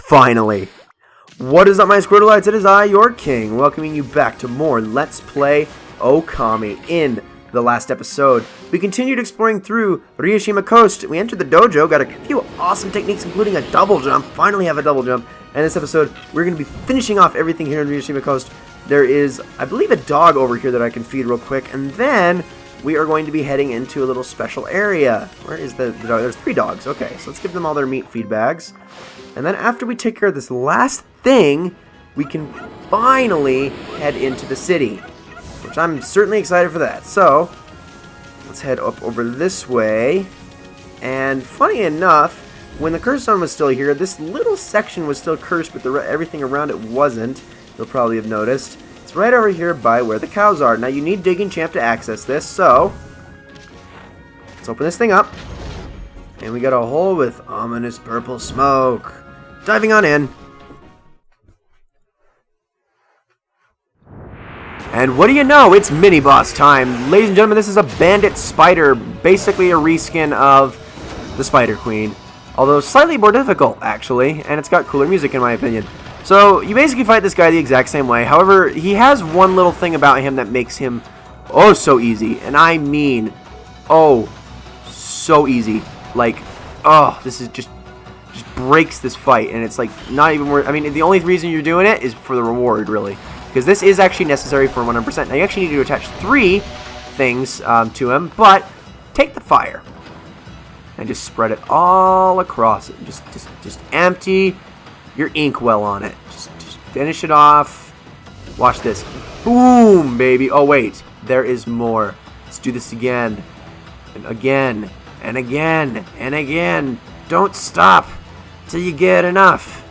Finally! What is up, my Squirtleites? It is I, your king, welcoming you back to more Let's Play Ōkami. In the last episode, we continued exploring through Ryushima Coast. We entered the dojo, got a few awesome techniques, including a double jump. Finally have a double jump. And this episode, we're going to be finishing off everything here in Ryushima Coast. There is, I believe, a dog over here that I can feed real quick. And then we are going to be heading into a little special area. Where is the dog? There's 3 dogs. Okay, so let's give them all their meat feed bags. And then after we take care of this last thing, we can finally head into the city, which I'm certainly excited for that. So let's head up over this way. And funny enough, when the curse zone was still here, this little section was still cursed, but everything around it wasn't. You'll probably have noticed. It's right over here by where the cows are. Now you need Digging Champ to access this, so let's open this thing up. And we got a hole with ominous purple smoke. Diving on in. And what do you know? It's mini-boss time. Ladies and gentlemen, this is a Bandit Spider. Basically a reskin of the Spider Queen. Although slightly more difficult, actually. And it's got cooler music, in my opinion. So, you basically fight this guy the exact same way. However, he has one little thing about him that makes him oh so easy. And I mean, oh, so easy. Like, oh, this is just breaks this fight, and it's like not even worth. I mean, the only reason you're doing it is for the reward, really, because this is actually necessary for 100%. Now you actually need to attach 3 things to him, but take the fire and just spread it all across it. Just empty your inkwell on it. Just finish it off. Watch this. Boom, baby. Oh wait, there is more. Let's do this again and again and again and again. Don't stop till you get enough.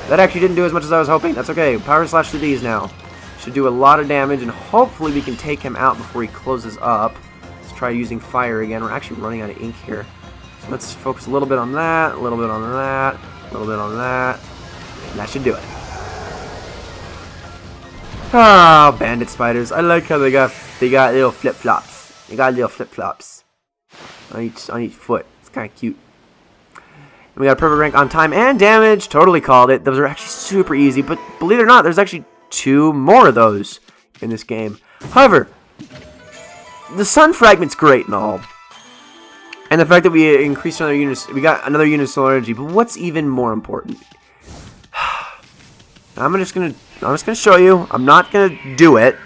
That actually didn't do as much as I was hoping. That's okay. Power slash through these now. Should do a lot of damage, and hopefully we can take him out before he closes up. Let's try using fire again. We're actually running out of ink here. So let's focus a little bit on that, a little bit on that, a little bit on that. And that should do it. Oh, bandit spiders. I like how they got little flip-flops. They got little flip-flops on each foot. It's kind of cute. We got a perfect rank on time and damage. Totally called it. Those are actually super easy, but believe it or not, there's actually 2 more of those in this game. However, the sun fragment's great and all, and the fact that we increased another unit, we got another unit of solar energy. But what's even more important? I'm just gonna show you. I'm not gonna do it,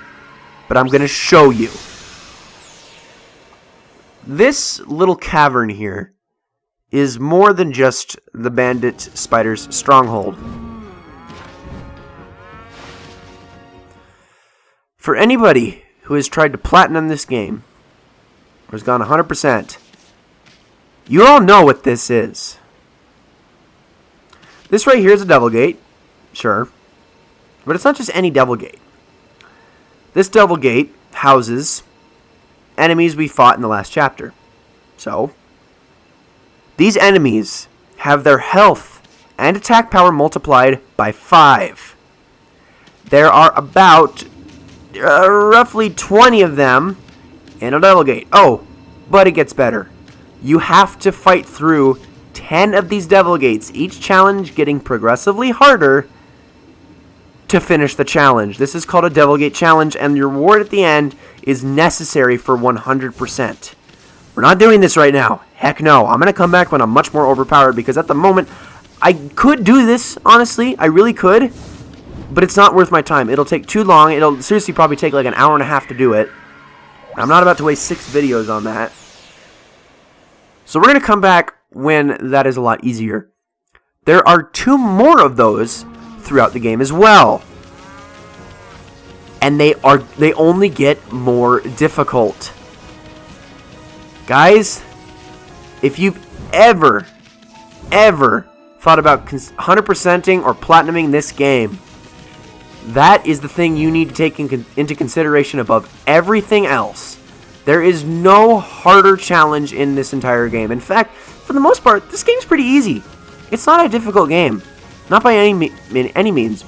but I'm gonna show you. This little cavern here is more than just the Bandit Spider's stronghold. For anybody who has tried to platinum this game, or has gone 100%, you all know what this is. This right here is a devil gate, sure, but it's not just any devil gate. This devil gate houses enemies we fought in the last chapter. So these enemies have their health and attack power multiplied by 5. There are about roughly 20 of them in a devil gate. Oh, but it gets better. You have to fight through 10 of these devil gates, each challenge getting progressively harder to finish the challenge. This is called a devil gate challenge, and the reward at the end is necessary for 100%. We're not doing this right now. Heck no. I'm going to come back when I'm much more overpowered, because at the moment, I could do this, honestly. I really could. But it's not worth my time. It'll take too long. It'll seriously probably take like an hour and a half to do it. I'm not about to waste 6 videos on that. So we're going to come back when that is a lot easier. There are 2 more of those throughout the game as well. And they only get more difficult. Guys, if you've ever thought about 100%ing or platinuming this game, that is the thing you need to take into consideration above everything else. There is no harder challenge in this entire game. In fact, for the most part, this game's pretty easy. It's not a difficult game. Not by any means.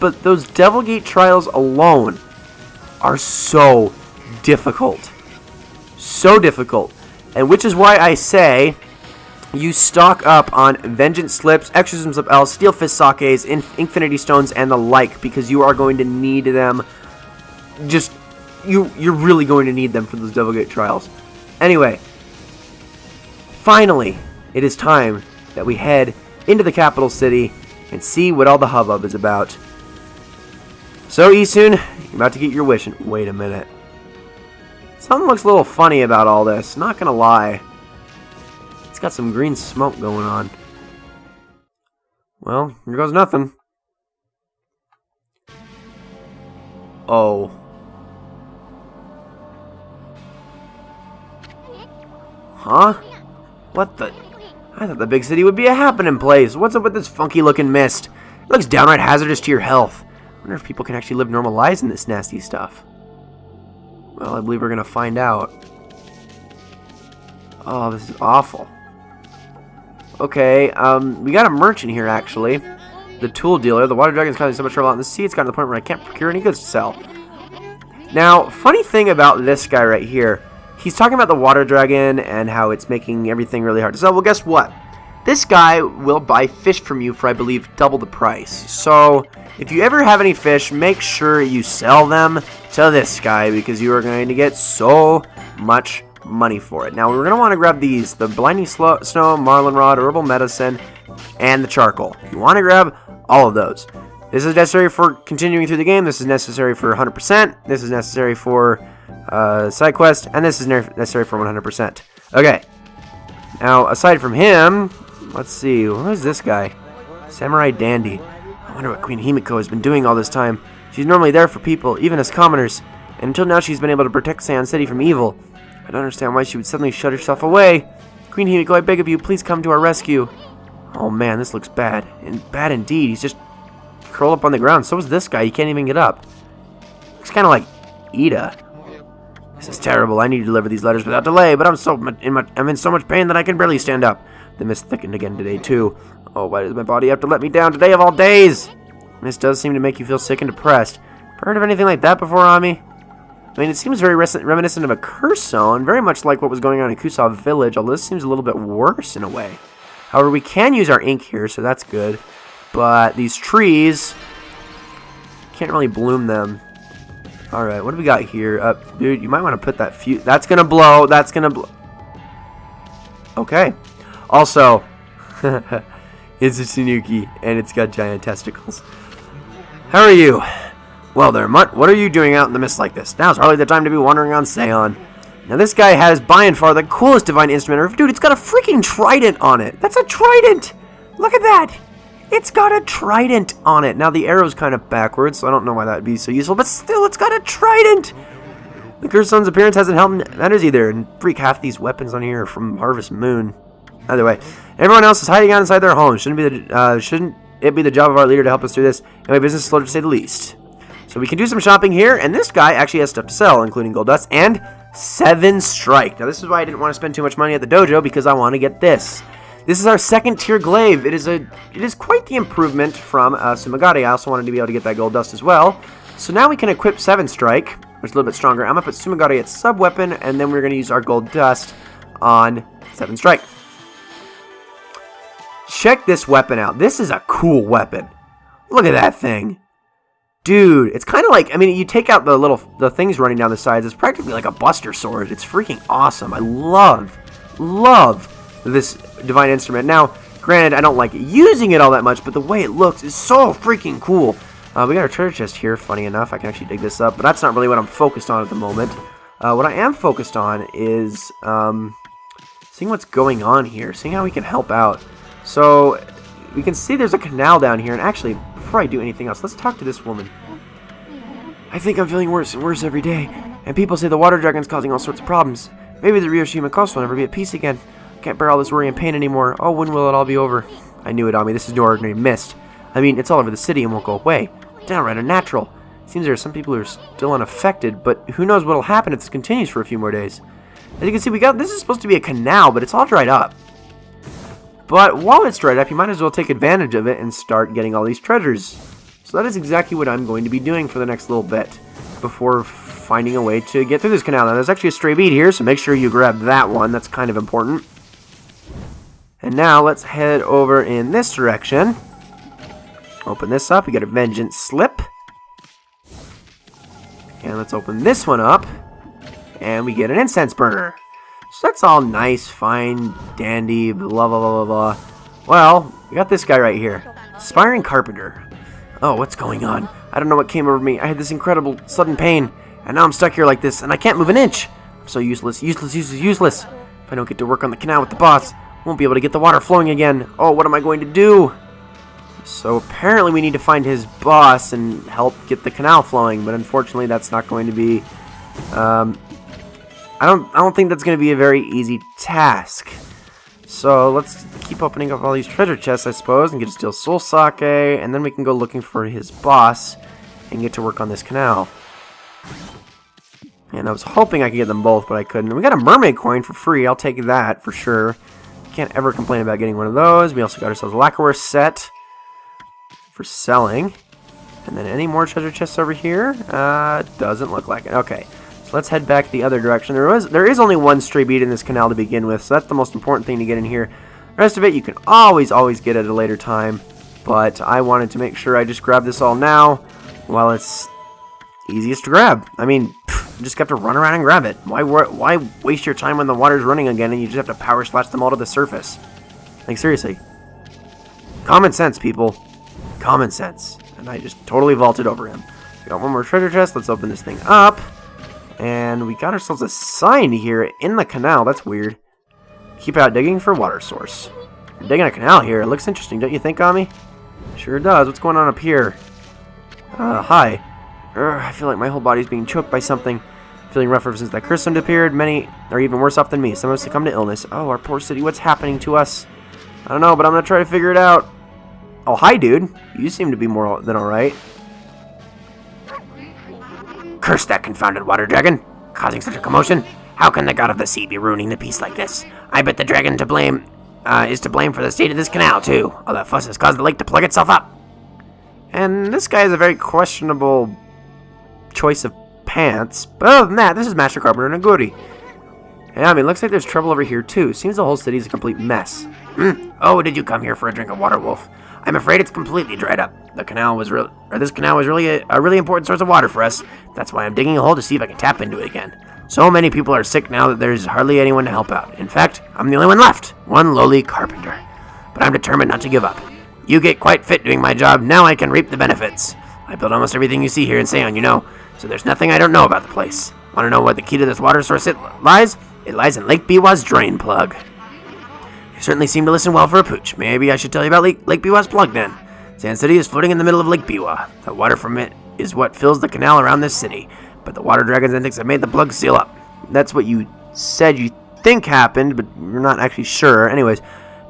But those Devil Gate trials alone are so difficult. So difficult. And which is why I say you stock up on Vengeance Slips, Exorcisms of L, Steel Fist Sakes, Infinity Stones, and the like, because you are going to need them. You're really going to need them for those Devil Gate trials. Anyway, finally, it is time that we head into the capital city and see what all the hubbub is about. So, Isun, you're about to get your wish. Wait a minute. Something looks a little funny about all this, not gonna lie. It's got some green smoke going on. Well, here goes nothing. Oh. Huh? What the? I thought the big city would be a happening place. What's up with this funky looking mist? It looks downright hazardous to your health. I wonder if people can actually live normal lives in this nasty stuff. Well, I believe we're gonna find out. Oh, this is awful. Okay, we got a merchant here actually. The tool dealer. The water dragon's causing so much trouble out in the sea, it's gotten to the point where I can't procure any goods to sell. Now, funny thing about this guy right here. He's talking about the water dragon and how it's making everything really hard to sell. Well, guess what? This guy will buy fish from you for, I believe, double the price. So, if you ever have any fish, make sure you sell them to this guy because you are going to get so much money for it. Now, we're going to want to grab these. The Blinding Snow, Marlin Rod, Herbal Medicine, and the Charcoal. You want to grab all of those. This is necessary for continuing through the game. This is necessary for 100%. This is necessary for side quest, and this is necessary for 100%. Okay. Now, aside from him, let's see. Who's this guy? Samurai Dandy. I wonder what Queen Himiko has been doing all this time. She's normally there for people, even as commoners, and until now she's been able to protect Seion City from evil. I don't understand why she would suddenly shut herself away. Queen Himiko, I beg of you, please come to our rescue. Oh man, this looks bad. And bad indeed. He's just curled up on the ground. So is this guy. He can't even get up. Looks kind of like Ida. This is terrible. I need to deliver these letters without delay, but I'm in so much pain that I can barely stand up. The mist thickened again today, too. Oh, why does my body have to let me down today of all days? Mist does seem to make you feel sick and depressed. Heard of anything like that before, Ami? I mean, it seems very reminiscent of a curse zone, very much like what was going on in Kusav Village, although this seems a little bit worse in a way. However, we can use our ink here, so that's good. But these trees, can't really bloom them. Alright, what do we got here? Dude, you might want to put that fuse. That's going to blow. That's going to blow. Okay. Also, it's a Tsunuki, and it's got giant testicles. How are you? Well there, Mutt. What are you doing out in the mist like this? Now's hardly the time to be wandering on Seion. Now this guy has by and far the coolest divine instrument. Dude, it's got a freaking trident on it. That's a trident! Look at that! It's got a trident on it. Now the arrow's kind of backwards, so I don't know why that would be so useful, but still, it's got a trident! The Cursed Sun's appearance hasn't helped matters either, and freak, half these weapons on here are from Harvest Moon. Either way, everyone else is hiding out inside their homes. Shouldn't it be the job of our leader to help us through this? And my business is slow to say the least. So we can do some shopping here, and this guy actually has stuff to sell, including gold dust and 7 strike. Now this is why I didn't want to spend too much money at the dojo, because I want to get this. This is our second tier glaive. It is quite the improvement from Sumagari. I also wanted to be able to get that gold dust as well. So now we can equip 7 strike, which is a little bit stronger. I'm going to put Sumagari at sub weapon, and then we're going to use our gold dust on 7 strike. Check this weapon out. This is a cool weapon. Look at that thing. Dude, it's kind of like, I mean, you take out the things running down the sides. It's practically like a buster sword. It's freaking awesome. I love this divine instrument. Now, granted, I don't like using it all that much, but the way it looks is so freaking cool. We got our treasure chest here, funny enough. I can actually dig this up, but that's not really what I'm focused on at the moment. What I am focused on is seeing what's going on here, seeing how we can help out. So, we can see there's a canal down here, and actually, before I do anything else, let's talk to this woman. I think I'm feeling worse and worse every day, and people say the water dragon's causing all sorts of problems. Maybe the Ryoshima coast will never be at peace again. Can't bear all this worry and pain anymore. Oh, when will it all be over? I knew it, Ami. This is no ordinary mist. I mean, it's all over the city and won't go away. Downright unnatural. Seems there are some people who are still unaffected, but who knows what'll happen if this continues for a few more days. As you can see, this is supposed to be a canal, but it's all dried up. But while it's dried up, you might as well take advantage of it and start getting all these treasures. So that is exactly what I'm going to be doing for the next little bit before finding a way to get through this canal. Now, there's actually a stray bead here, so make sure you grab that one. That's kind of important. And now let's head over in this direction. Open this up. We got a vengeance slip. And let's open this one up. And we get an incense burner. So that's all nice, fine, dandy, blah, blah, blah, blah, blah. Well, we got this guy right here. Aspiring Carpenter. Oh, what's going on? I don't know what came over me. I had this incredible sudden pain. And now I'm stuck here like this, and I can't move an inch. I'm so useless, useless, useless, useless. If I don't get to work on the canal with the boss, I won't be able to get the water flowing again. Oh, what am I going to do? So apparently we need to find his boss and help get the canal flowing, but unfortunately that's not going to be I don't think that's going to be a very easy task. So let's keep opening up all these treasure chests, I suppose, and get to steal soul sake, and then we can go looking for his boss and get to work on this canal. And I was hoping I could get them both, but I couldn't. We got a mermaid coin for free. I'll take that for sure. Can't ever complain about getting one of those. We also got ourselves a lacquerware set for selling. And then any more treasure chests over here? Doesn't look like it. Okay, so let's head back the other direction. There is only one stray bead in this canal to begin with, so that's the most important thing to get in here. The rest of it you can always get at a later time. But I wanted to make sure I just grab this all now while it's easiest to grab. I mean, you just have to run around and grab it. Why waste your time when the water's running again and you just have to power slash them all to the surface? Like, seriously. Common sense, people. Common sense. And I just totally vaulted over him. We got one more treasure chest. Let's open this thing up. And we got ourselves a sign here in the canal. That's weird. Keep out digging for water source. We're digging a canal here. It looks interesting, don't you think, Ōkami? Sure does. What's going on up here? Hi. I feel like my whole body's being choked by something. Feeling rough ever since that curse stone appeared. Many are even worse off than me. Some of us succumb to illness. Oh, our poor city. What's happening to us? I don't know, but I'm going to try to figure it out. Oh, hi, dude. You seem to be more than alright. Curse that confounded water dragon. Causing such a commotion. How can the god of the sea be ruining the peace like this? I bet the dragon is to blame for the state of this canal, too. All that fuss has caused the lake to plug itself up. And this guy is a very questionable choice of pants. But other than that, this is Master Carpenter and a goodie. Yeah, I mean, looks like there's trouble over here, too. Seems the whole city is a complete mess. Oh, did you come here for a drink of water, Wolf? I'm afraid it's completely dried up. This canal was really a really important source of water for us. That's why I'm digging a hole to see if I can tap into it again. So many people are sick now that there's hardly anyone to help out. In fact, I'm the only one left. One lowly carpenter. But I'm determined not to give up. You get quite fit doing my job. Now I can reap the benefits. I built almost everything you see here in Seon, you know. So there's nothing I don't know about the place. Want to know where the key to this water source lies? It lies in Lake Biwa's drain plug. You certainly seem to listen well for a pooch. Maybe I should tell you about Lake Biwa's plug then. Sand City is floating in the middle of Lake Biwa. The water from it is what fills the canal around this city. But the water dragon's antics have made the plug seal up. That's what you said you think happened, but you're not actually sure. Anyways,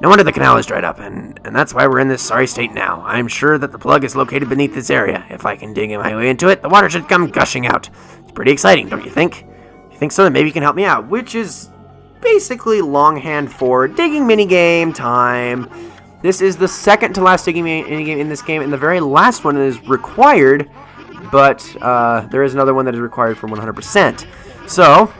no wonder the canal is dried up, and that's why we're in this sorry state now. I'm sure that the plug is located beneath this area. If I can dig my way into it, the water should come gushing out. It's pretty exciting, don't you think? If you think so, then maybe you can help me out, which is basically longhand for digging minigame time. This is the second to last digging minigame in this game, and the very last one is required, but there is another one that is required for 100%. So,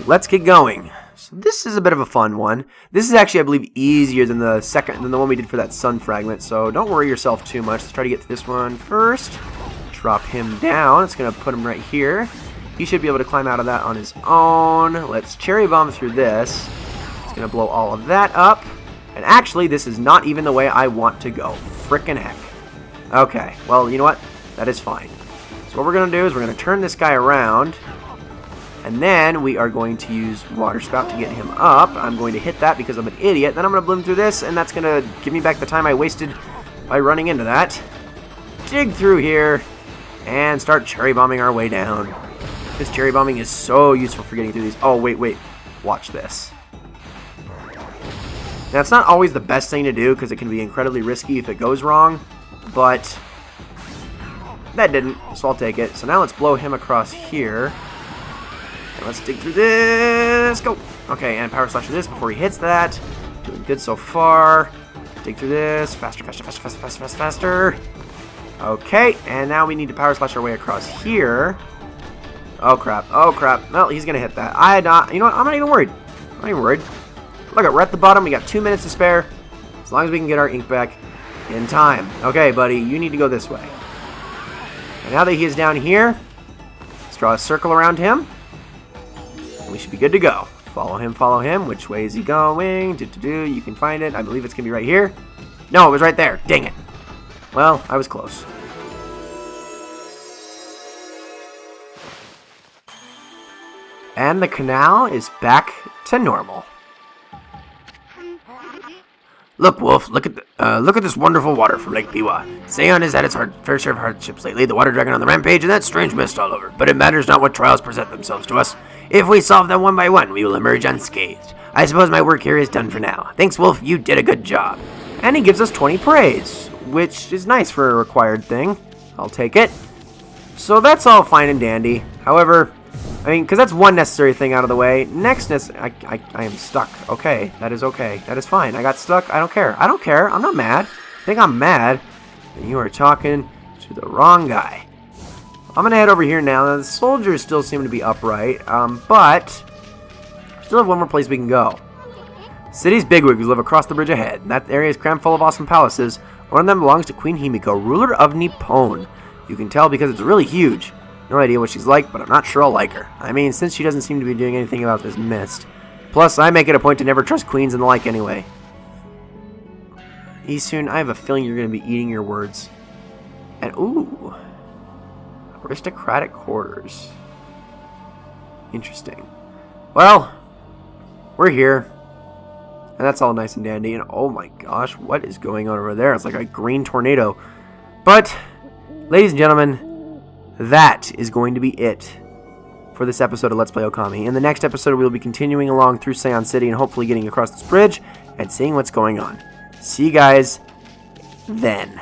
let's get going. So this is a bit of a fun one. This is actually, I believe, easier than the one we did for that sun fragment, so don't worry yourself too much. Let's try to get to this one first. Drop him down. It's going to put him right here. He should be able to climb out of that on his own. Let's cherry bomb through this. It's going to blow all of that up. And actually, this is not even the way I want to go. Frickin' heck. Okay, well, you know what? That is fine. So what we're going to do is we're going to turn this guy around. And then we are going to use Water Spout to get him up. I'm going to hit that because I'm an idiot. Then I'm going to bloom through this, and that's going to give me back the time I wasted by running into that. Dig through here, and start cherry bombing our way down. This cherry bombing is so useful for getting through these. Oh, wait. Watch this. Now, it's not always the best thing to do because it can be incredibly risky if it goes wrong, but that didn't, so I'll take it. So now let's blow him across here. And let's dig through this. Go! Okay, and power slash this before he hits that. Doing good so far. Dig through this. Faster. Okay, and now we need to power slash our way across here. Oh crap. Well, he's gonna hit that. You know what? I'm not even worried. Look, we're at the bottom. We got 2 minutes to spare. As long as we can get our ink back in time. Okay, buddy, you need to go this way. And now that he is down here, let's draw a circle around him. And we should be good to go. Follow him, follow him. Which way is he going? You can find it. I believe it's going to be right here. No, it was right there. Dang it. Well, I was close. And the canal is back to normal. Look, Wolf, look at this wonderful water from Lake Biwa. Seion has had its fair share of hardships lately, the water dragon on the rampage, and that strange mist all over. But it matters not what trials present themselves to us. If we solve them one by one, we will emerge unscathed. I suppose my work here is done for now. Thanks, Wolf, you did a good job. And he gives us 20 praise, which is nice for a required thing. I'll take it. So that's all fine and dandy. However, I mean, because that's one necessary thing out of the way. Next, I am stuck. Okay, that is okay. That is fine. I got stuck. I don't care. I don't care. I'm not mad. I think I'm mad. And you are talking to the wrong guy. I'm going to head over here now. The soldiers still seem to be upright, but we still have one more place we can go. City's bigwigs live across the bridge ahead. That area is crammed full of awesome palaces. One of them belongs to Queen Himiko, ruler of Nippon. You can tell because it's really huge. No idea what she's like, but I'm not sure I'll like her. I mean, since she doesn't seem to be doing anything about this mist. Plus, I make it a point to never trust queens and the like anyway. Isun, I have a feeling you're going to be eating your words. And, ooh. Aristocratic quarters. Interesting. Well, we're here. And that's all nice and dandy. And, oh my gosh, what is going on over there? It's like a green tornado. But, ladies and gentlemen, that is going to be it for this episode of Let's Play Ōkami. In the next episode, we will be continuing along through Seion City and hopefully getting across this bridge and seeing what's going on. See you guys then.